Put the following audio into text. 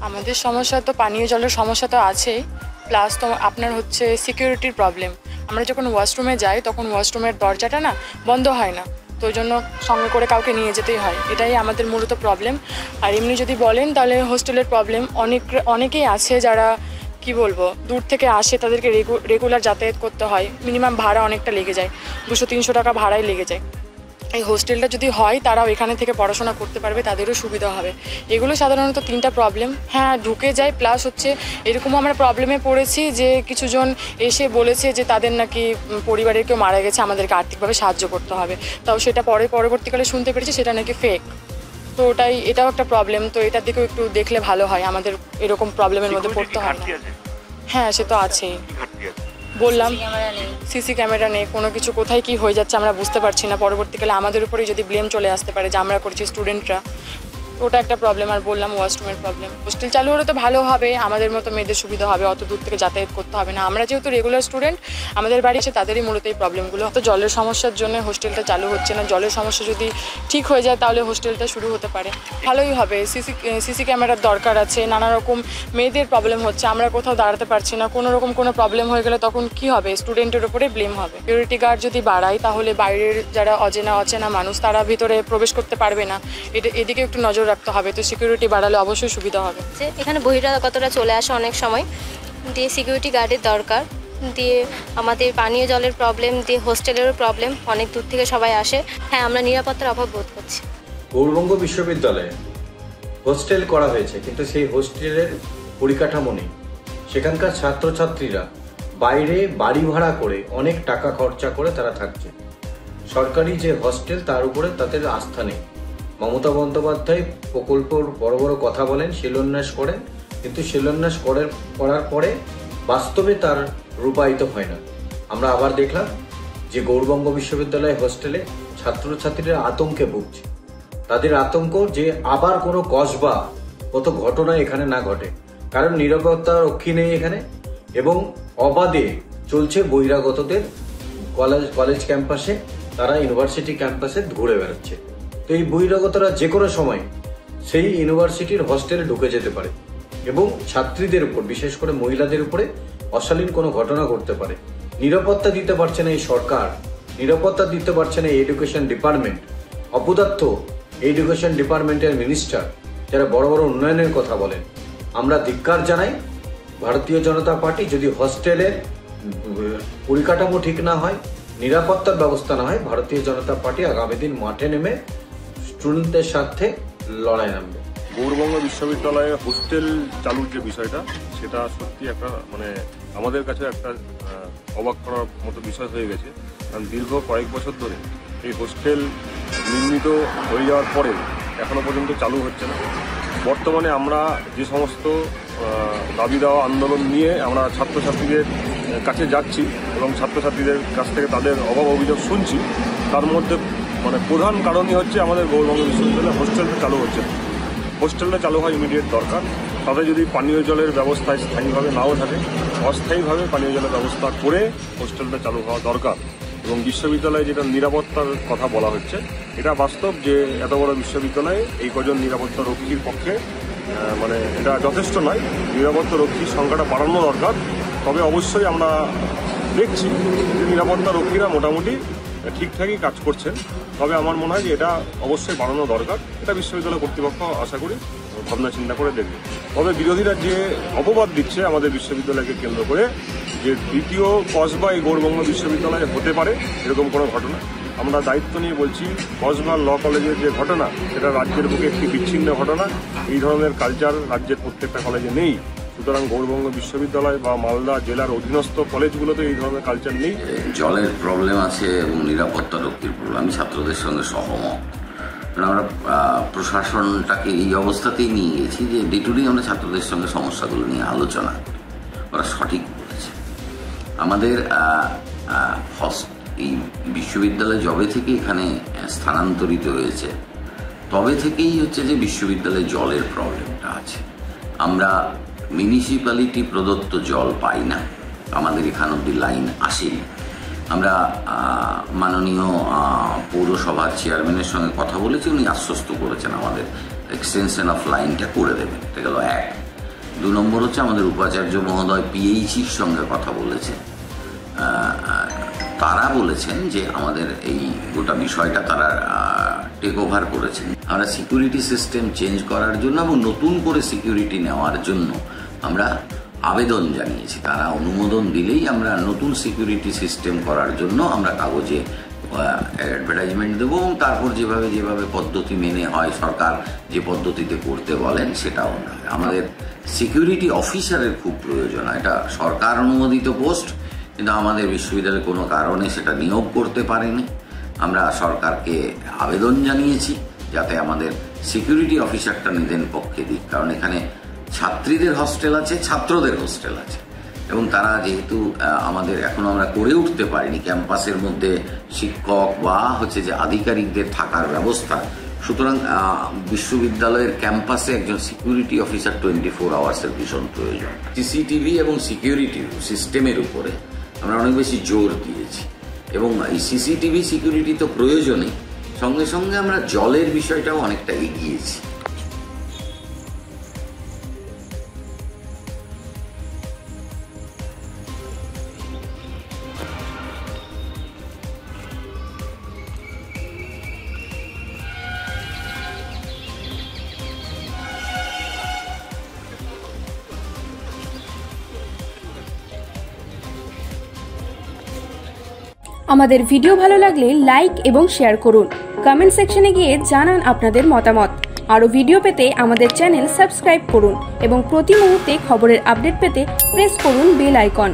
আমাদের সমস্যা তো পানীয় জলের সমস্যা তো আছেই, প্লাস তো আপনার হচ্ছে সিকিউরিটির প্রবলেম। আমরা যখন ওয়াশরুমে যাই তখন ওয়াশরুমের দরজাটা না বন্ধ হয় না, তো ওই জন্য সঙ্গে করে কাউকে নিয়ে যেতেই হয়, এটাই আমাদের মূলত প্রবলেম। আর এমনি যদি বলেন তাহলে হোস্টেলের প্রবলেম অনেকেই আছে যারা কি বলবো দূর থেকে আসে, তাদেরকে রেগুলার যাতায়াত করতে হয়, মিনিমাম ভাড়া অনেকটা লেগে যায়, 200-300 টাকা ভাড়াই লেগে যায়। এই হোস্টেলটা যদি হয় তারাও এখানে থেকে পড়াশোনা করতে পারবে, তাদেরও সুবিধা হবে। এগুলো সাধারণত 3টা প্রবলেম। হ্যাঁ ঢুকে যায়, প্লাস হচ্ছে এরকমও আমরা প্রবলেমে পড়েছি যে কিছুজন এসে বলেছে যে তাদের নাকি পরিবারের কেউ মারা গেছে, আমাদেরকে আর্থিকভাবে সাহায্য করতে হবে, তাও সেটা পরবর্তীকালে শুনতে পেরেছি সেটা নাকি ফেক। তো এটাও একটা প্রবলেম, তো এটার দিকেও একটু দেখলে ভালো হয়, আমাদের এরকম প্রবলেমের মধ্যে পড়তে হয় না। হ্যাঁ সে তো আছেই, বললাম সিসি ক্যামেরা নেই, কোনো কিছু কোথায় কি হয়ে যাচ্ছে আমরা বুঝতে পারছি না, পরবর্তীকালে আমাদের উপরেই যদি ব্লেম চলে আসতে পারে যে আমরা করছি স্টুডেন্টরা, ওটা একটা প্রবলেম। আর বললাম ওয়াশরুমের প্রবলেম। হোস্টেল চালু হলে তো ভালো হবে, আমাদের মতো মেয়েদের সুবিধা হবে, অত দূর থেকে যাতায়াত করতে হবে না। আমরা যেহেতু রেগুলার স্টুডেন্ট, আমাদের বাড়ি এসে তাদেরই মূলত এই প্রবলেমগুলো। তো জলের সমস্যার জন্য হোস্টেলটা চালু হচ্ছে না, জলের সমস্যা যদি ঠিক হয়ে যায় তাহলে হোস্টেলটা শুরু হতে পারে, ভালোই হবে। সিসি ক্যামেরার দরকার আছে, নানা রকম মেয়েদের প্রবলেম হচ্ছে, আমরা কোথাও দাঁড়াতে পারছি না, কোনো রকম কোনো প্রবলেম হয়ে গেলে তখন কি হবে, স্টুডেন্টের উপরে ব্লেম হবে। সিকিউরিটি গার্ড যদি বাড়ায় তাহলে বাইরের যারা অচেনা মানুষ তারা ভিতরে প্রবেশ করতে পারবে না, এদিকে একটু নজর রাখতে হবে। তো সিকিউরিটি বাড়ালে অবশ্যই সুবিধা হবে। এখানে বহিরাগতরা চলে আসে অনেক সময়, দিয়ে সিকিউরিটি গার্ডের দরকার, দিয়ে আমাদের পানীয় জলের প্রবলেম, দিয়ে হোস্টেলেরও প্রবলেম, অনেক দূর থেকে সবাই আসে। হ্যাঁ আমরা নিরাপত্তার অভাব বোধ করছি। গৌরবঙ্গ বিশ্ববিদ্যালয়ে হোস্টেল করা হয়েছে, কিন্তু সেই হোস্টেলের পরিকাঠামো নেই। সেখানকার ছাত্রছাত্রীরা বাইরে বাড়ি ভাড়া করে অনেক টাকা খরচা করে তারা থাকছে। সরকারি যে হোস্টেল তার উপরে তাদের আস্থা নেই। মমতা বন্দ্যোপাধ্যায় প্রকল্পর বড় বড় কথা বলেন, শিলান্যাস করেন, কিন্তু শিলান্যাস করার পরে বাস্তবে তার রূপায়িত হয় না। আমরা আবার দেখলাম যে গৌরবঙ্গ বিশ্ববিদ্যালয় হোস্টেলে ছাত্রছাত্রীরা আতঙ্কে ভুগছে। তাদের আতঙ্ক যে আবার কোনো কসবা কত ঘটনা এখানে না ঘটে, কারণ নিরাপত্তা রক্ষী নেই এখানে, এবং অবাধে চলছে বহিরাগতদের কলেজ ক্যাম্পাসে, তারা ইউনিভার্সিটি ক্যাম্পাসে ঘুরে বেড়াচ্ছে। তো এই বহিরাগতরা যে কোনো সময় সেই ইউনিভার্সিটির হোস্টেলে ঢুকে যেতে পারে এবং ছাত্রীদের উপর, বিশেষ করে মহিলাদের উপরে অশালীন কোনো ঘটনা ঘটতে পারে। নিরাপত্তা দিতে পারছে না এই সরকার, নিরাপত্তা দিতে পারছে না এডুকেশন ডিপার্টমেন্ট। অপদার্থ এডুকেশন ডিপার্টমেন্টের মিনিস্টার যারা বড় বড় উন্নয়নের কথা বলেন। আমরা ধিক্কার জানাই ভারতীয় জনতা পার্টি, যদি হোস্টেলের পরিকাঠামো ঠিক না হয়, নিরাপত্তার ব্যবস্থা না হয়, ভারতীয় জনতা পার্টি আগামী দিন মাঠে নেমে স্টুডেন্টদের সাথে লড়াই নামবে। গৌরবঙ্গ বিশ্ববিদ্যালয়ে হোস্টেল চালুর যে বিষয়টা, সেটা সত্যি একটা আমাদের কাছে একটা অবাক করার মতো বিষয় হয়ে গেছে। কারণ দীর্ঘ কয়েক বছর ধরে এই হোস্টেল নির্মিত হয়ে যাওয়ার পরে এখনো পর্যন্ত চালু হচ্ছে না। বর্তমানে আমরা যে সমস্ত দাবি দেওয়া আন্দোলন নিয়ে আমরা ছাত্রছাত্রীদের কাছে যাচ্ছি এবং ছাত্রছাত্রীদের কাছ থেকে তাদের অভাব অভিযোগ শুনছি, তার মধ্যে প্রধান কারণই হচ্ছে আমাদের গৌরবঙ্গ বিশ্ববিদ্যালয়ে হোস্টেলটা চালু হচ্ছে। হোস্টেলটা চালু হয় ইমিডিয়েট দরকার। তাতে যদি পানীয় জলের ব্যবস্থা স্থায়ীভাবে নাও থাকে, অস্থায়ীভাবে পানীয় জলের ব্যবস্থা করে হোস্টেলটা চালু হওয়া দরকার। এবং বিশ্ববিদ্যালয়ে যেটা নিরাপত্তার কথা বলা হচ্ছে, এটা বাস্তব যে এত বড় বিশ্ববিদ্যালয়ে এই কজন নিরাপত্তা রক্ষীর পক্ষে এটা যথেষ্ট নয়। নিরাপত্তা রক্ষীর সংখ্যাটা বাড়ানো দরকার। তবে অবশ্যই আমরা দেখছি যে নিরাপত্তা রক্ষীরা মোটামুটি ঠিকঠাকই কাজ করছেন। তবে আমার মনে হয় যে এটা অবশ্যই বাড়ানো দরকার। এটা বিশ্ববিদ্যালয় কর্তৃপক্ষ আশা করি ভাবনা চিন্তা করে দেখবে। তবে বিরোধীরা যে অপবাদ দিচ্ছে আমাদের বিশ্ববিদ্যালয়কে কেন্দ্র করে, যে দ্বিতীয় কসবা এই গৌরবঙ্গ বিশ্ববিদ্যালয়ে হতে পারে, এরকম কোনো ঘটনা আমরা দায়িত্ব নিয়ে বলছি। কসবা ল কলেজের যে ঘটনা, সেটা রাজ্যের বুকে একটি বিচ্ছিন্ন ঘটনা। এই ধরনের কালচার রাজ্যের প্রত্যেকটা কলেজে নেই। সুতরাং গৌরবঙ্গ বিশ্ববিদ্যালয় বা মালদা জেলার অধীনস্থ কলেজগুলোতে এই ধরনের কালচার নেই। জলের প্রবলেম আছে এবং নিরাপত্তা রক্ষীর প্রবলেম, আমি ছাত্রদের সঙ্গে সহমত। আমরা প্রশাসনটাকে এই অবস্থাতেই নিয়ে গেছি যে ডে টু ডে আমরা ছাত্রদের সঙ্গে সমস্যাগুলো নিয়ে আলোচনা, ওরা সঠিক বলেছে। আমাদের এই বিশ্ববিদ্যালয় যবে থেকে এখানে স্থানান্তরিত হয়েছে তবে থেকেই হচ্ছে যে বিশ্ববিদ্যালয়ে জলের প্রবলেমটা আছে। আমরা মিউনিসিপ্যালিটি প্রদত্ত জল পাই না, আমাদের এখান অব্দি লাইন আসেনি। আমরা মাননীয় পৌরসভার চেয়ারম্যানের সঙ্গে কথা বলেছি, উনি আশ্বস্ত করেছেন আমাদের এক্সটেনশন অফ লাইনটা করে দেবেন। এটা গেল এক। 2 নম্বর হচ্ছে আমাদের উপাচার্য মহোদয় পিএইচির সঙ্গে কথা বলেছেন। তারা বলেছেন যে আমাদের এই গোটা বিষয়টা তারা টেক ওভার করেছেন। আমরা সিকিউরিটি সিস্টেম চেঞ্জ করার জন্য এবং নতুন করে সিকিউরিটি নেওয়ার জন্য আমরা আবেদন জানিয়েছি। তারা অনুমোদন দিলেই আমরা নতুন সিকিউরিটি সিস্টেম করার জন্য আমরা কাগজে অ্যাডভার্টাইজমেন্ট দেবো এবং তারপর যেভাবে পদ্ধতি মেনে হয়, সরকার যে পদ্ধতিতে করতে বলেন সেটাও নয়। আমাদের সিকিউরিটি অফিসারের খুব প্রয়োজন। এটা সরকার অনুমোদিত পোস্ট, কিন্তু আমাদের বিশ্ববিদ্যালয়ে কোনো কারণে সেটা নিয়োগ করতে পারেনি। আমরা সরকারকে আবেদন জানিয়েছি যাতে আমাদের সিকিউরিটি অফিসারটা নিদেন পক্ষে দিক, কারণ এখানে ছাত্রীদের হোস্টেল আছে, ছাত্রদের হোস্টেল আছে, এবং তারা যেহেতু আমাদের এখনো আমরা করে উঠতে পারিনি ক্যাম্পাসের মধ্যে শিক্ষক বা হচ্ছে যে আধিকারিকদের থাকার ব্যবস্থা, সুতরাং বিশ্ববিদ্যালয়ের ক্যাম্পাসে একজন সিকিউরিটি অফিসার 24 আওয়ার্সের ভীষণ প্রয়োজন। সিসিটিভি এবং সিকিউরিটি সিস্টেমের উপরে আমরা অনেক বেশি জোর দিয়েছি, এবং এই সিসিটিভি সিকিউরিটি তো প্রয়োজনই, সঙ্গে সঙ্গে আমরা জলের বিষয়টাও অনেকটা এগিয়েছি। আমাদের ভিডিও ভালো লাগলে লাইক এবং শেয়ার করুন। কমেন্ট সেকশনে গিয়ে জানান আপনাদের মতামত। আরও ভিডিও পেতে আমাদের চ্যানেল সাবস্ক্রাইব করুন এবং প্রতি মুহূর্তে খবরের আপডেট পেতে প্রেস করুন বেল আইকন।